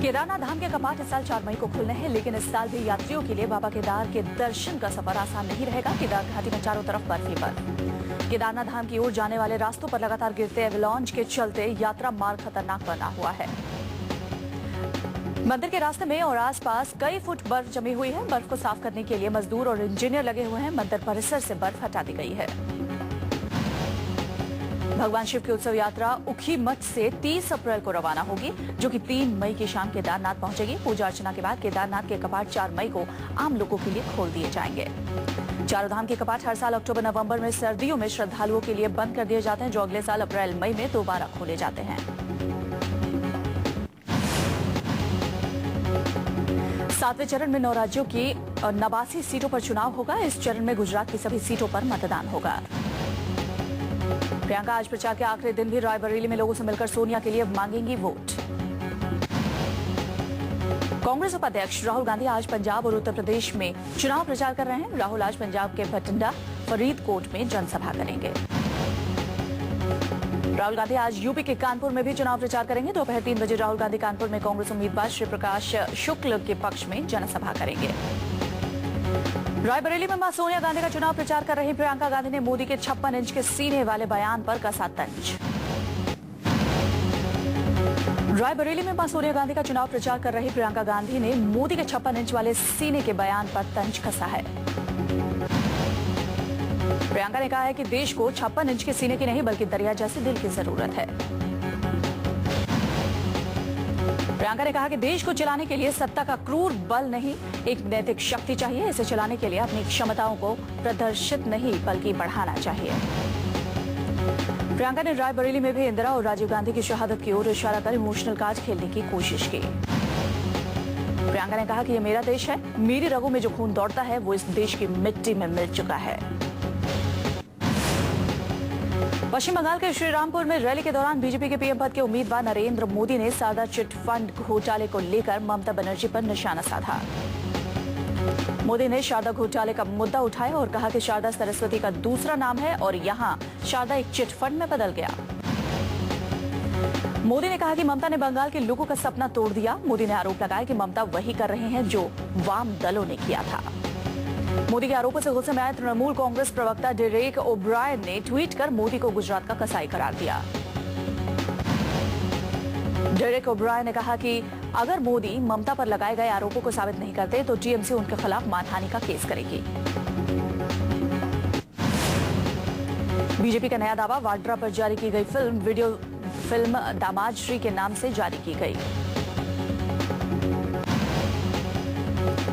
केदारनाथ धाम के कपाट इस साल 4 मई को खुलने हैं, लेकिन इस साल भी यात्रियों के लिए बाबा केदार के दर्शन का सफर आसान नहीं रहेगा। केदार घाटी में चारों तरफ बर्फ ही बर्फ। केदारनाथ धाम की ओर जाने वाले रास्तों पर लगातार गिरते एवलांच के चलते यात्रा मार्ग खतरनाक बना हुआ है। मंदिर के रास्ते में और आसपास कई फुट बर्फ जमी हुई है। बर्फ को साफ करने के लिए मजदूर और इंजीनियर लगे हुए हैं। मंदिर परिसर से बर्फ हटा दी गई है। भगवान शिव की उत्सव यात्रा उखी मठ से 30 अप्रैल को रवाना होगी, जो कि 3 मई की शाम केदारनाथ पहुंचेगी। पूजा अर्चना के बाद केदारनाथ के कपाट 4 मई को आम लोगों के लिए खोल दिए जाएंगे। चारों धाम के कपाट हर साल अक्टूबर नवंबर में सर्दियों में श्रद्धालुओं के लिए बंद कर दिए जाते हैं, जो अगले साल अप्रैल मई में दोबारा खोले जाते हैं। 7वें चरण में 9 राज्यों की 89 सीटों पर चुनाव होगा। इस चरण में गुजरात की सभी सीटों पर मतदान होगा। प्रियंका आज प्रचार के आखिरी दिन भी रायबरेली में लोगों से मिलकर सोनिया के लिए मांगेंगी वोट। कांग्रेस उपाध्यक्ष राहुल गांधी आज पंजाब और उत्तर प्रदेश में चुनाव प्रचार कर रहे हैं। राहुल आज पंजाब के बठिंडा, फरीदकोट में जनसभा करेंगे। राहुल गांधी आज यूपी के कानपुर में भी चुनाव प्रचार करेंगे। दोपहर 3 बजे राहुल गांधी कानपुर में कांग्रेस उम्मीदवार श्री प्रकाश शुक्ल के पक्ष में जनसभा करेंगे। रायबरेली में मां सोनिया गांधी का चुनाव प्रचार कर रही प्रियंका गांधी ने मोदी के 56 इंच के सीने वाले बयान पर कसा तंज। रायबरेली में मां सोनिया गांधी का चुनाव प्रचार कर रही प्रियंका गांधी ने मोदी के 56 इंच वाले सीने के बयान पर तंज कसा है। प्रियंका ने कहा है कि देश को 56 इंच के सीने की नहीं बल्कि दरिया जैसे दिल की जरूरत है। प्रियंका ने कहा कि देश को चलाने के लिए सत्ता का क्रूर बल नहीं, एक नैतिक शक्ति चाहिए। इसे चलाने के लिए अपनी क्षमताओं को प्रदर्शित नहीं बल्कि बढ़ाना चाहिए। प्रियंका ने रायबरेली में भी इंदिरा और राजीव गांधी की शहादत की ओर इशारा कर इमोशनल कार्ड खेलने की कोशिश की। प्रियंका ने कहा कि ये मेरा देश है, मेरी रगों में जो खून दौड़ता है वो इस देश की मिट्टी में मिल चुका है। पश्चिम बंगाल के श्रीरामपुर में रैली के दौरान बीजेपी के पीएम पद के उम्मीदवार नरेंद्र मोदी ने शारदा चिट फंड घोटाले को लेकर ममता बनर्जी पर निशाना साधा। मोदी ने शारदा घोटाले का मुद्दा उठाया और कहा कि शारदा सरस्वती का दूसरा नाम है और यहां शारदा एक चिट फंड में बदल गया। मोदी ने कहा कि ममता ने बंगाल के लोगों का सपना तोड़ दिया। मोदी ने आरोप लगाया कि ममता वही कर रही हैं जो वाम दलों ने किया था। मोदी के आरोपों से गुस्से में आए तृणमूल कांग्रेस प्रवक्ता डेरेक ओब्रायन ने ट्वीट कर मोदी को गुजरात का कसाई करार दिया। डेरेक ओब्रायन ने कहा कि अगर मोदी ममता पर लगाए गए आरोपों को साबित नहीं करते तो टीएमसी उनके खिलाफ मानहानि का केस करेगी। बीजेपी का नया दावा, वाड्रा पर जारी की गई वीडियो फिल्म दामाद श्री के नाम से जारी की गई।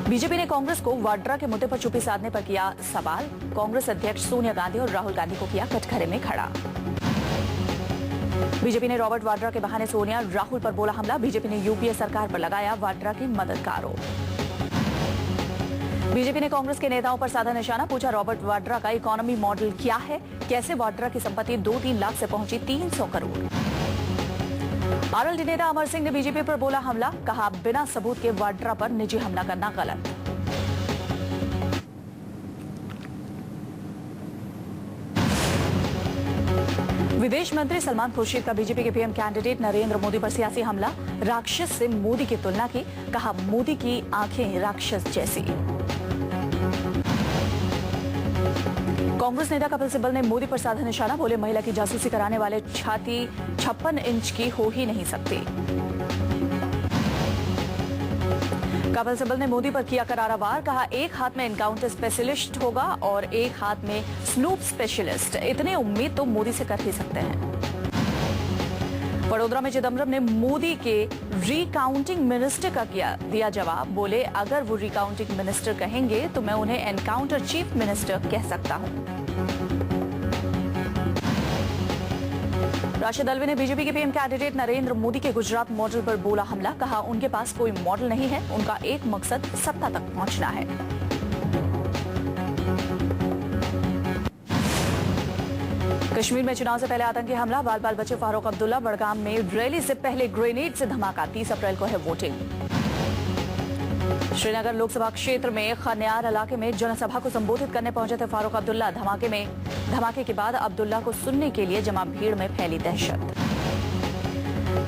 बीजेपी ने कांग्रेस को वाड्रा के मुद्दे पर चुप्पी साधने पर किया सवाल। कांग्रेस अध्यक्ष सोनिया गांधी और राहुल गांधी को किया कटघरे में खड़ा। बीजेपी ने रॉबर्ट वाड्रा के बहाने सोनिया राहुल पर बोला हमला। बीजेपी ने यूपीए सरकार पर लगाया वाड्रा की मदद का आरोप। बीजेपी ने कांग्रेस के नेताओं पर साधा निशाना, पूछा रॉबर्ट वाड्रा का इकोनॉमी मॉडल क्या है, कैसे वाड्रा की संपत्ति 2-3 लाख से पहुंची 300 करोड़। आरएलडी नेता अमर सिंह ने बीजेपी पर बोला हमला, कहा बिना सबूत के वाड्रा पर निजी हमला करना गलत। विदेश मंत्री सलमान खुर्शीद का बीजेपी के पीएम कैंडिडेट नरेंद्र मोदी पर सियासी हमला, राक्षस से मोदी की तुलना की, कहा मोदी की आंखें राक्षस जैसी। कांग्रेस नेता कपिल सिब्बल ने मोदी पर साधा निशाना, बोले महिला की जासूसी कराने वाले छाती 56 इंच की हो ही नहीं सकती। कपिल सिब्बल ने मोदी पर किया करारा वार, कहा एक हाथ में एनकाउंटर स्पेशलिस्ट होगा और एक हाथ में स्नूप स्पेशलिस्ट, इतने उम्मीद तो मोदी से कर ही सकते हैं। वडोदरा में चिदम्बरम ने मोदी के रिकाउंटिंग मिनिस्टर का दिया जवाब, बोले अगर वो रिकाउंटिंग मिनिस्टर कहेंगे तो मैं उन्हें एनकाउंटर चीफ मिनिस्टर कह सकता हूं। राशिद अल्वी ने बीजेपी के पीएम कैंडिडेट नरेंद्र मोदी के गुजरात मॉडल पर बोला हमला, कहा उनके पास कोई मॉडल नहीं है, उनका एक मकसद सत्ता तक पहुंचना है। कश्मीर में चुनाव से पहले आतंकी हमला, बाल बाल बचे फारूक अब्दुल्ला। बड़गाम में रैली से पहले ग्रेनेड से धमाका, 30 अप्रैल को है वोटिंग। श्रीनगर लोकसभा क्षेत्र में खन्यार इलाके में जनसभा को संबोधित करने पहुंचे थे फारूक अब्दुल्ला। धमाके के बाद अब्दुल्ला को सुनने के लिए जमा भीड़ में फैली दहशत।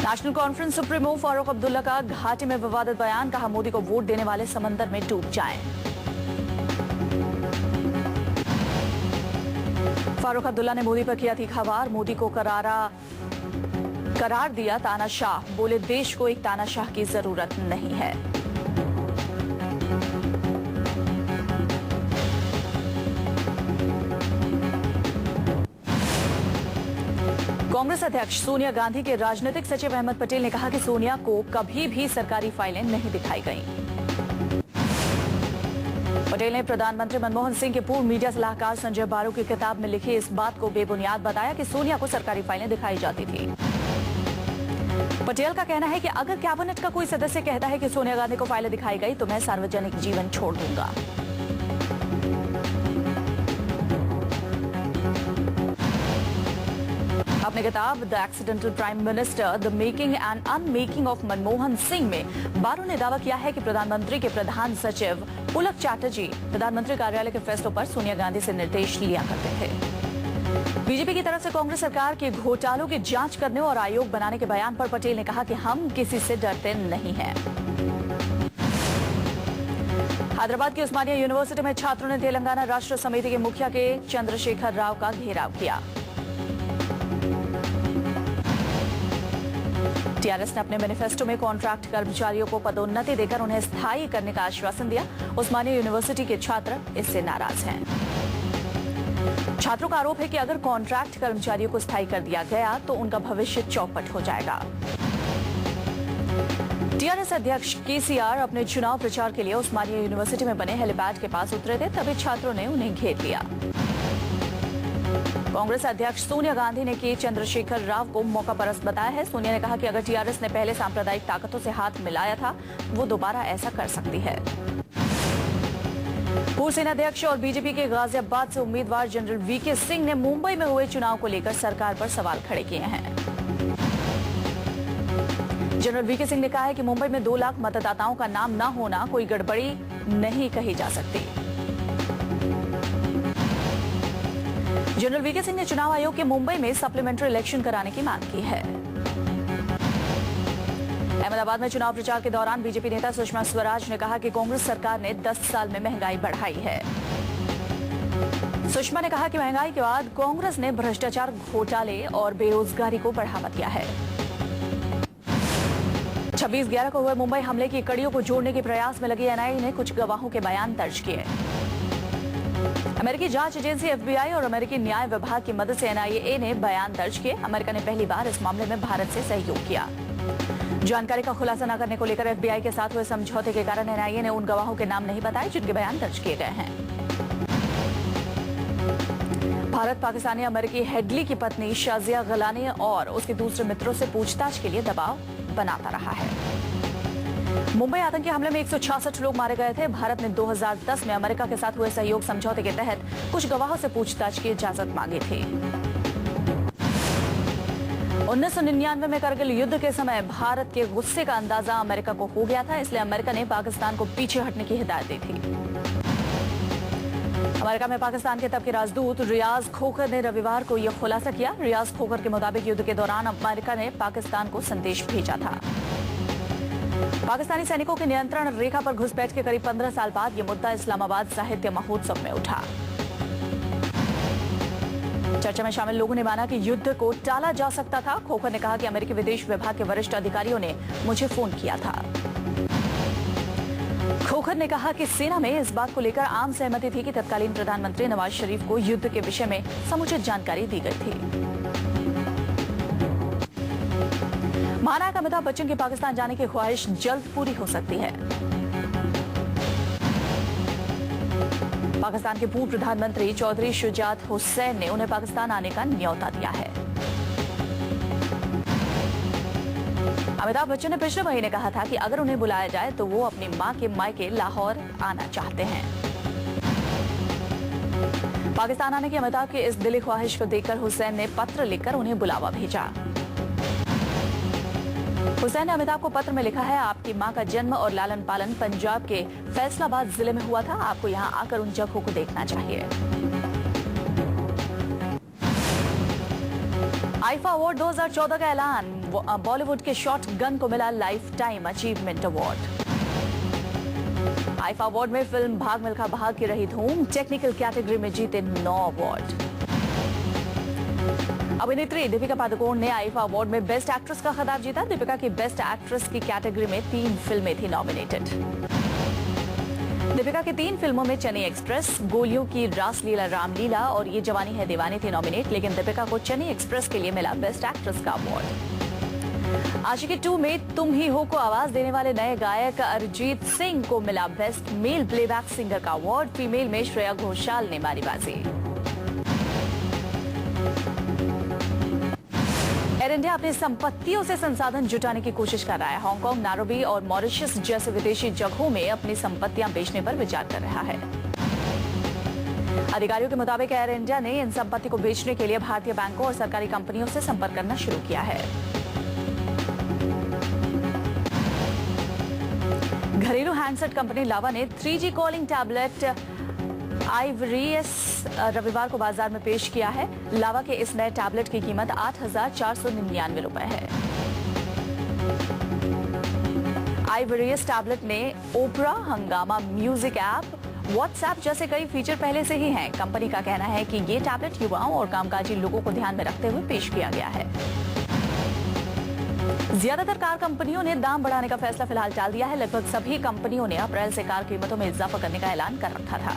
National conference supremo Farooq Abdullah का घाटी में विवादित बयान, कहा मोदी को वोट देने वाले समंदर में डूब जाएं। फारूक अब्दुल्ला ने मोदी पर किया तीखा वार, मोदी को करार दिया तानाशाह, बोले देश को एक तानाशाह की जरूरत नहीं है। कांग्रेस अध्यक्ष सोनिया गांधी के राजनीतिक सचिव अहमद पटेल ने कहा कि सोनिया को कभी भी सरकारी फाइलें नहीं दिखाई गईं। पटेल ने प्रधानमंत्री मनमोहन सिंह के पूर्व मीडिया सलाहकार संजय बारू की किताब में लिखी इस बात को बेबुनियाद बताया कि सोनिया को सरकारी फाइलें दिखाई जाती थी। पटेल का कहना है कि अगर कैबिनेट का कोई सदस्य कहता है कि सोनिया गांधी को फाइलें दिखाई गई तो मैं सार्वजनिक जीवन छोड़ दूंगा। अपनी किताब the accidental prime minister, the making and unmaking of Manmohan Singh में बारू ने दावा किया है कि प्रधानमंत्री के प्रधान सचिव पुलक चैटर्जी प्रधानमंत्री कार्यालय के फैसलों पर सोनिया गांधी से निर्देश लिया करते थे। बीजेपी की तरफ से कांग्रेस सरकार के घोटालों की जांच करने और आयोग बनाने के बयान पर पटेल ने कहा कि हम किसी से डरते नहीं हैं। हैदराबाद की उस्मानिया यूनिवर्सिटी में छात्रों ने तेलंगाना राष्ट्र समिति के मुखिया के चंद्रशेखर राव का घेराव किया। टीआरएस ने अपने मैनिफेस्टो में कॉन्ट्रैक्ट कर्मचारियों को पदोन्नति देकर उन्हें स्थायी करने का आश्वासन दिया। उस्मानिया यूनिवर्सिटी के छात्र इससे नाराज हैं। छात्रों का आरोप है कि अगर कॉन्ट्रैक्ट कर्मचारियों को स्थायी कर दिया गया तो उनका भविष्य चौपट हो जाएगा। टीआरएस अध्यक्ष केसीआर अपने चुनाव प्रचार के लिए उस्मानिया यूनिवर्सिटी में बने हेलीपैड के पास उतरे थे, तभी छात्रों ने उन्हें घेर लिया। कांग्रेस अध्यक्ष सोनिया गांधी ने के चंद्रशेखर राव को मौकापरस्त बताया है। सोनिया ने कहा कि अगर टीआरएस ने पहले सांप्रदायिक ताकतों से हाथ मिलाया था, वो दोबारा ऐसा कर सकती है। पूर्व सेनाध्यक्ष और बीजेपी के गाजियाबाद से उम्मीदवार जनरल वीके सिंह ने मुंबई में हुए चुनाव को लेकर सरकार पर सवाल खड़े किए हैं। जनरल वीके सिंह ने कहा है कि मुंबई में 2 लाख मतदाताओं का नाम न होना कोई गड़बड़ी नहीं कही जा सकती। जनरल वीके सिंह ने चुनाव आयोग के मुंबई में सप्लीमेंट्री इलेक्शन कराने की मांग की है। अहमदाबाद में चुनाव प्रचार के दौरान बीजेपी नेता सुषमा स्वराज ने कहा कि कांग्रेस सरकार ने 10 साल में महंगाई बढ़ाई है। सुषमा ने कहा कि महंगाई के बाद कांग्रेस ने भ्रष्टाचार, घोटाले और बेरोजगारी को बढ़ावा दिया है। 26/11 को हुए मुंबई हमले की कड़ियों को जोड़ने के प्रयास में लगी एनआईए ने कुछ गवाहों के बयान दर्ज किए। अमेरिकी जांच एजेंसी एफबीआई और अमेरिकी न्याय विभाग की मदद से एनआईए ने बयान दर्ज किए। अमेरिका ने पहली बार इस मामले में भारत से सहयोग किया। जानकारी का खुलासा न करने को लेकर एफबीआई के साथ हुए समझौते के कारण एनआईए ने उन गवाहों के नाम नहीं बताए जिनके बयान दर्ज किए गए हैं। भारत पाकिस्तानी अमेरिकी हेडली की पत्नी शाजिया गलानी और उसके दूसरे मित्रों से पूछताछ के लिए दबाव बनाता रहा है। मुंबई आतंकी हमले में 166 लोग मारे गए थे। भारत ने 2010 में अमेरिका के साथ हुए सहयोग समझौते के तहत कुछ गवाहों से पूछताछ की इजाजत मांगी थी। 1999 में करगिल युद्ध के समय भारत के गुस्से का अंदाजा अमेरिका को हो गया था, इसलिए अमेरिका ने पाकिस्तान को पीछे हटने की हिदायत दी थी। अमेरिका में पाकिस्तान के तब के राजदूत रियाज खोखर ने रविवार को यह खुलासा किया। रियाज खोखर के मुताबिक युद्ध के दौरान अमेरिका ने पाकिस्तान को संदेश भेजा था। पाकिस्तानी सैनिकों के नियंत्रण रेखा पर घुसपैठ के करीब 15 साल बाद यह मुद्दा इस्लामाबाद साहित्य महोत्सव में उठा। चर्चा में शामिल लोगों ने माना कि युद्ध को टाला जा सकता था। खोखर ने कहा कि अमेरिकी विदेश विभाग के वरिष्ठ अधिकारियों ने मुझे फोन किया था। खोखर ने कहा कि सेना में इस बात को लेकर आम सहमति थी कि तत्कालीन प्रधानमंत्री नवाज शरीफ को युद्ध के विषय में समुचित जानकारी दी गई थी। महानायक अमिताभ बच्चन की पाकिस्तान जाने की ख्वाहिश जल्द पूरी हो सकती है। पाकिस्तान के पूर्व प्रधानमंत्री चौधरी शुजात हुसैन ने उन्हें पाकिस्तान आने का न्योता दिया है। अमिताभ बच्चन ने पिछले महीने कहा था कि अगर उन्हें बुलाया जाए तो वो अपनी मां के मायके लाहौर आना चाहते हैं। पाकिस्तान आने की अमिताभ की इस दिली ख्वाहिश को देखकर हुसैन ने पत्र लिखकर उन्हें बुलावा भेजा। हुसैन ने अमिताभ को पत्र में लिखा है, आपकी मां का जन्म और लालन पालन पंजाब के फैसलाबाद जिले में हुआ था। आपको यहां आकर उन जगहों को देखना चाहिए। आईफा अवार्ड 2014 का ऐलान। बॉलीवुड के शॉट गन को मिला life time achievement award. IIFA award में फिल्म भाग मिल्खा भाग की रही धूम, टेक्निकल कैटेगरी में जीते 9 अवार्ड। अभिनेत्री दीपिका पादुकोण ने आईफा अवार्ड में बेस्ट एक्ट्रेस का खिताब जीता। दीपिका की बेस्ट एक्ट्रेस की कैटेगरी में 3 फिल्में थी नॉमिनेटेड। दीपिका की 3 फिल्मों में चेन्नई एक्सप्रेस, गोलियों की रासलीला रामलीला और ये जवानी है दीवानी थी नॉमिनेट, लेकिन दीपिका को चेन्नई एक्सप्रेस के लिए मिला बेस्ट एक्ट्रेस का अवार्ड। आशिकी 2 में तुम ही हो को आवाज देने वाले नए गायक अरिजीत सिंह को मिला बेस्ट मेल प्लेबैक सिंगर का अवार्ड। फीमेल में श्रेया घोषाल ने मारी बाजी। एयर इंडिया अपनी संपत्तियों से संसाधन जुटाने की कोशिश कर रहा है। हांगकांग, नायरोबी और मॉरिशस जैसे विदेशी जगहों में अपनी संपत्तियां बेचने पर विचार कर रहा है। अधिकारियों के मुताबिक एयर इंडिया ने इन संपत्ति को बेचने के लिए भारतीय बैंकों और सरकारी कंपनियों से संपर्क करना शुरू किया है। घरेलू हैंडसेट कंपनी लावा ने 3G कॉलिंग टैबलेट आइवरियस रविवार को बाजार में पेश किया है। लावा के इस नए टैबलेट की कीमत 8,499 रुपए है। आइवरियस टैबलेट ने ओपरा, हंगामा म्यूजिक ऐप, व्हाट्सएप जैसे कई फीचर पहले से ही हैं। कंपनी का कहना है कि ये टैबलेट युवाओं और कामकाजी लोगों को ध्यान में रखते हुए पेश किया गया है। ज्यादातर कार कंपनियों ने दाम बढ़ाने का फैसला फिलहाल टाल दिया है। लगभग सभी कंपनियों ने अप्रैल से कार कीमतों में इजाफा करने का ऐलान कर रखा था।